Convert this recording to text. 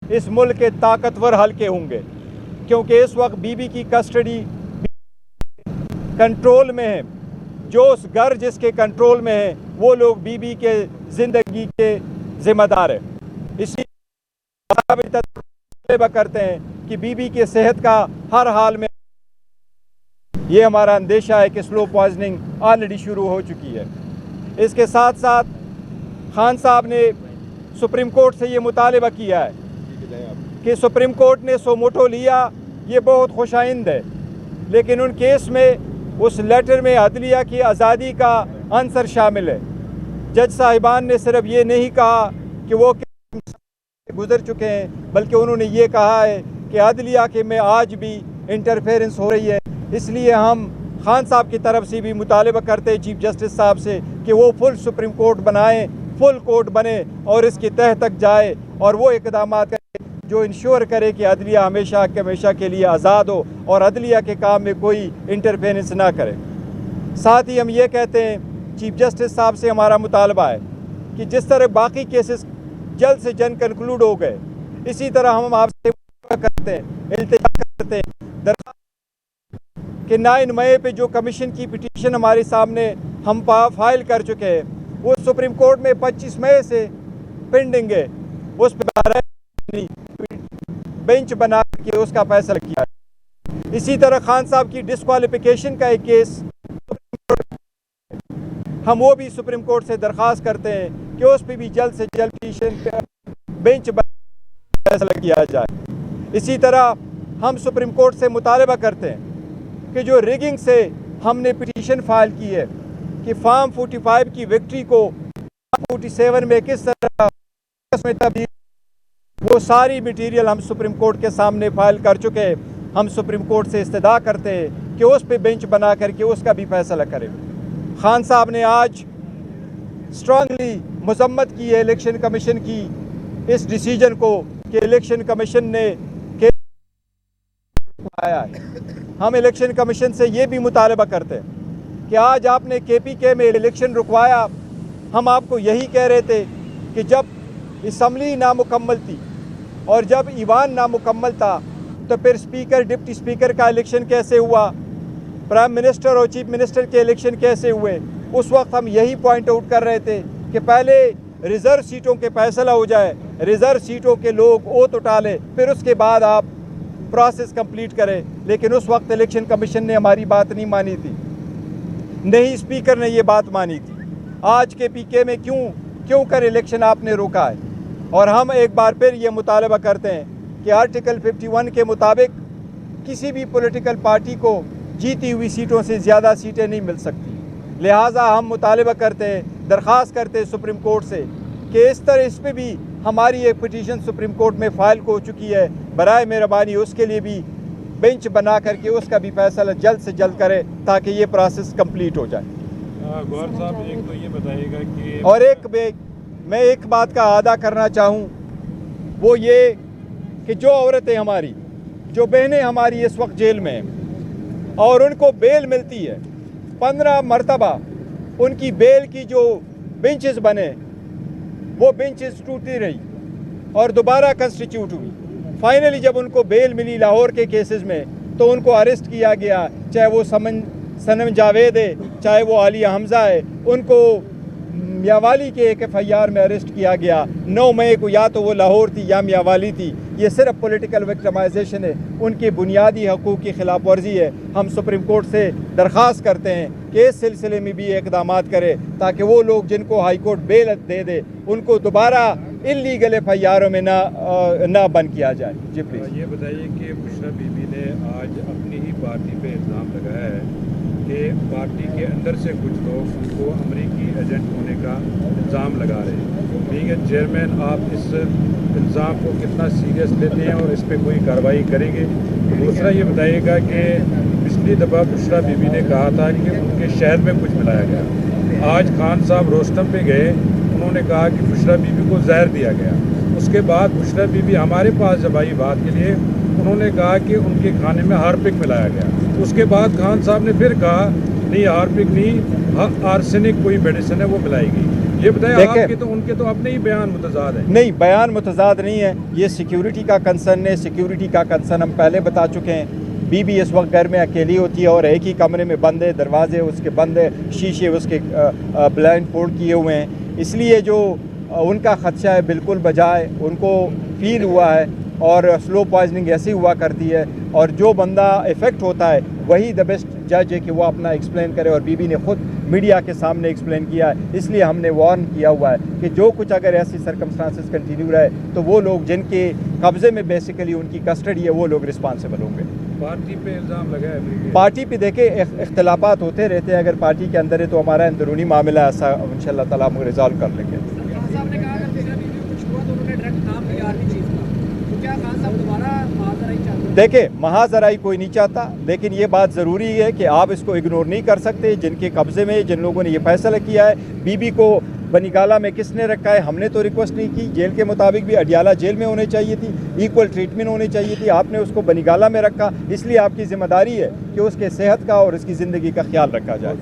اس ملک کے طاقتور حلقے ہوں گے، کیونکہ اس وقت بی بی کی کسٹڈی کنٹرول میں ہے۔ جو اس گھر جس کے کنٹرول میں ہے وہ لوگ بی بی کے زندگی کے ذمہ دار ہیں۔ اس لیے طالبہ کرتے ہیں کہ بی بی کے صحت کا ہر حال میں، یہ ہمارا اندیشہ ہے کہ سلو پوائزننگ آلریڈی شروع ہو چکی ہے۔ اس کے ساتھ ساتھ خان صاحب نے سپریم کورٹ سے یہ مطالبہ کیا ہے کہ سپریم کورٹ نے سو موٹو لیا، یہ بہت خوش آئند ہے، لیکن ان کیس میں اس لیٹر میں عدلیہ کی آزادی کا عنصر شامل ہے۔ جج صاحبان نے صرف یہ نہیں کہا کہ وہ گزر چکے ہیں، بلکہ انہوں نے یہ کہا ہے کہ عدلیہ کے میں آج بھی انٹرفیرنس ہو رہی ہے۔ اس لیے ہم خان صاحب کی طرف سے بھی مطالبہ کرتے ہیں چیف جسٹس صاحب سے کہ وہ فل سپریم کورٹ بنائیں، فل کورٹ بنے اور اس کی تہہ تک جائے اور وہ اقدامات کرے جو انشور کرے کہ عدلیہ ہمیشہ کے لیے آزاد ہو اور عدلیہ کے کام میں کوئی انٹرفیرنس نہ کرے۔ ساتھ ہی ہم یہ کہتے ہیں چیف جسٹس صاحب سے ہمارا مطالبہ ہے کہ جس طرح باقی کیسز جلد سے جلد کنکلوڈ ہو گئے، اسی طرح ہم آپ سے کرتے ہیں، التجا کرتے ہیں درخواست کہ 9 مئی پہ جو کمیشن کی پٹیشن ہمارے سامنے ہم فائل کر چکے ہیں وہ سپریم کورٹ میں 25 مئی سے پینڈنگ ہے، اس پہ بینچ بنا کے اس کا فیصلہ کیا ہے۔ اسی طرح خان صاحب کی ڈسکوالیفیکیشن کا ایک کیس ہم وہ بھی سپریم کورٹ سے درخواست کرتے ہیں کہ اس پہ بھی جلد سے جلد پٹیشن پہ بینچ بنا فیصلہ کیا جائے۔ اسی طرح ہم سپریم کورٹ سے مطالبہ کرتے ہیں کہ جو ریگنگ سے ہم نے پٹیشن فائل کی ہے کہ فارم 45 کی وکٹری کو 47 میں کس طرح میں تبدیل، وہ ساری میٹیریل ہم سپریم کورٹ کے سامنے فائل کر چکے ہیں۔ ہم سپریم کورٹ سے استدعا کرتے ہیں کہ اس پہ بینچ بنا کر کے اس کا بھی فیصلہ کرے۔ خان صاحب نے آج اسٹرانگلی مذمت کی ہے الیکشن کمیشن کی اس ڈیسیجن کو کہ الیکشن کمیشن نے آیا ہے۔ ہم الیکشن کمیشن سے یہ بھی مطالبہ کرتے ہیں کہ آج آپ نے کے پی کے میں الیکشن رکوایا، ہم آپ کو یہی کہہ رہے تھے کہ جب اسمبلی نامکمل تھی اور جب ایوان نامکمل تھا تو پھر اسپیکر ڈپٹی اسپیکر کا الیکشن کیسے ہوا، پرائم منسٹر اور چیف منسٹر کے الیکشن کیسے ہوئے۔ اس وقت ہم یہی پوائنٹ آؤٹ کر رہے تھے کہ پہلے ریزرو سیٹوں کے فیصلہ ہو جائے، ریزرو سیٹوں کے لوگ اوت اٹھا لیں، پھر اس کے بعد آپ پروسیس کمپلیٹ کریں۔ لیکن اس وقت الیکشن کمیشن نے ہماری بات نہیں مانی تھی، نہیں اسپیکر نے یہ بات مانی تھی۔ آج کے پی کے میں کیوں کر الیکشن آپ نے روکا ہے؟ اور ہم ایک بار پھر یہ مطالبہ کرتے ہیں کہ آرٹیکل 51 کے مطابق کسی بھی پولیٹیکل پارٹی کو جیتی ہوئی سیٹوں سے زیادہ سیٹیں نہیں مل سکتی۔ لہٰذا ہم مطالبہ کرتے ہیں، درخواست کرتے ہیں سپریم کورٹ سے کہ اس طرح اس پہ بھی ہماری ایک پٹیشن سپریم کورٹ میں فائل ہو چکی ہے، برائے مہربانی اس کے لیے بھی بینچ بنا کر کے اس کا بھی فیصلہ جلد سے جلد کرے تاکہ یہ پروسیس کمپلیٹ ہو جائے۔ گوہر صاحب ایک تو یہ بتائیے گا کہ اور میں ایک بات کا اعادہ کرنا چاہوں، وہ یہ کہ جو عورتیں ہماری، جو بہنیں ہماری اس وقت جیل میں ہیں اور ان کو بیل ملتی ہے، 15 مرتبہ ان کی بیل کی جو بینچز بنے وہ بینچز ٹوٹتی رہی اور دوبارہ کنسٹیچیوٹ ہوئی۔ فائنلی جب ان کو بیل ملی لاہور کے کیسز میں تو ان کو اریسٹ کیا گیا، چاہے وہ سنم جاوید ہے، چاہے وہ عالیہ حمزہ ہے، ان کو میاوالی کے ایک FIR میں اریسٹ کیا گیا 9 مئی کو، یا تو وہ لاہور تھی یا میاوالی تھی۔ یہ صرف پولیٹیکل وکٹمائزیشن ہے، ان کے بنیادی حقوق کی خلاف ورزی ہے۔ ہم سپریم کورٹ سے درخواست کرتے ہیں کہ اس سلسلے میں بھی اقدامات کرے تاکہ وہ لوگ جن کو ہائی کورٹ بیل دے دے ان کو دوبارہ انلیگل FIR میں نہ بند کیا جائے۔ جی پلیز یہ بتائیے کہ بشرا بی بی نے آج اپنی ہی پارٹی پہ الزام لگایا ہے کہ پارٹی کے اندر سے کچھ لوگ ان کو امریکی ایجنٹ ہونے کا الزام لگا رہے ہیں۔ ٹھیک ہے چیئرمین، آپ اس الزام کو کتنا سیریس لیتے ہیں اور اس پہ کوئی کارروائی کریں گے؟ دوسرا یہ بتائیے گا کہ پچھلی دفعہ بشرا بی بی نے کہا تھا کہ ان کے شہر میں کچھ ملایا گیا، آج خان صاحب روستم پہ گئے، انہوں نے کہا کہ بشرا بی بی کو زہر دیا گیا۔ اس کے بعد بشرا بی بی ہمارے پاس جب آئی بات کے لیے، انہوں نے کہا کہ ان کے کھانے میں ہارپک ملایا گیا۔ اس کے بعد خان صاحب نے پھر کہا نہیں ہارپک نہیں، آرسینک کوئی میڈیسن ہے وہ ملائی گئی۔ یہ بتائیں دیکھیں- آپ کے تو ان کے تو اپنے ہی بیان متضاد ہیں. نہیں، بیان متضاد نہیں ہے، یہ سیکیورٹی کا کنسرن ہے. سیکیورٹی کا کنسرن ہم پہلے بتا چکے ہیں. بی بی اس وقت گھر میں اکیلی ہوتی ہے اور ایک ہی کمرے میں بند ہے، دروازے اس کے بند ہے، شیشے اس کے بلائنڈ فولڈ کیے ہوئے ہیں. اس لیے جو ان کا خدشہ ہے بالکل بجائے ان کو فیل ہوا ہے، اور سلو پوائزننگ ایسی ہوا کرتی ہے، اور جو بندہ افیکٹ ہوتا ہے وہی دا بیسٹ جج ہے کہ وہ اپنا ایکسپلین کرے، اور بی بی نے خود میڈیا کے سامنے ایکسپلین کیا ہے. اس لیے ہم نے وارن کیا ہوا ہے کہ جو کچھ اگر ایسی سرکمسٹانسز کنٹینیو رہے تو وہ لوگ جن کے قبضے میں بیسیکلی ان کی کسٹڈی ہے وہ لوگ رسپانسبل ہوں گے. پارٹی پہ الزام لگا ہے امریکی. پارٹی پہ دیکھیں اختلافات ہوتے رہتے ہیں، اگر پارٹی کے اندر ہے تو ہمارا اندرونی معاملہ ایسا انشاءاللہ تعالیٰ ہم ریزالو کر لیں گے. خان صاحب نے کہا اگر تیسرا بی بی کچھ ہوا تو انہوں نے ڈائریکٹ نام لیا آرمی چیف کا، تو کیا خان صاحب دوبارہ محاذرائی چاہتے ہیں؟ دیکھیں، محاذرائی کوئی نہیں چاہتا، لیکن یہ بات ضروری ہے کہ آپ اس کو اگنور نہیں کر سکتے. جن کے قبضے میں جن لوگوں نے یہ فیصلہ کیا ہے، بی بی کو بنیگالہ میں کس نے رکھا ہے؟ ہم نے تو ریکویسٹ نہیں کی. جیل کے مطابق بھی اڈیالہ جیل میں ہونے چاہیے تھی، ایکول ٹریٹمنٹ ہونی چاہیے تھی. آپ نے اس کو بنیگالہ میں رکھا، اس لیے آپ کی ذمہ داری ہے کہ اس کے صحت کا اور اس کی زندگی کا خیال رکھا جائے.